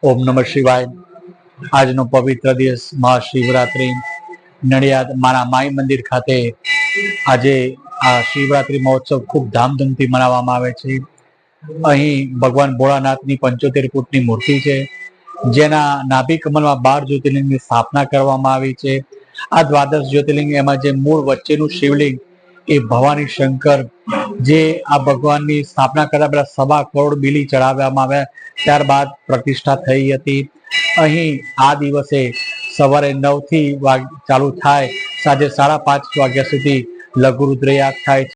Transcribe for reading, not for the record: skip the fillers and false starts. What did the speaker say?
ઓમ નમઃ શિવાય। આજનો પવિત્ર દિવસ મહાશિવરાત્રિ નડિયાદ મારા માઈ મંદિર ખાતે આજે આ શિવરાત્રિ મહોત્સવ ખૂબ ધામધૂમથી મનાવવામાં આવે છે। અહીં ભગવાન ભોળાનાથની 75 ફૂટની મૂર્તિ છે, જેના નાભી કમલમાં 12 જ્યોતિર્લિંગની સ્થાપના કરવામાં આવી છે। આ દ્વાદશ જ્યોતિર્લિંગ એમાં જે મૂળ વચ્ચેનું શિવલિંગ એ ભવાની શંકર, જે આ ભગવાનની સ્થાપના કરતા પહેલા 1.25 કરોડ બીલી ચડાવવામાં આવ્યા, ત્યારબાદ પ્રતિષ્ઠા થઈ હતી। અહીં આ દિવસે સવારે 9 થી ચાલુ થાય, સાંજે 5:30 વાગ્યા સુધી લઘુ રુદ્રયાગ થાય છે।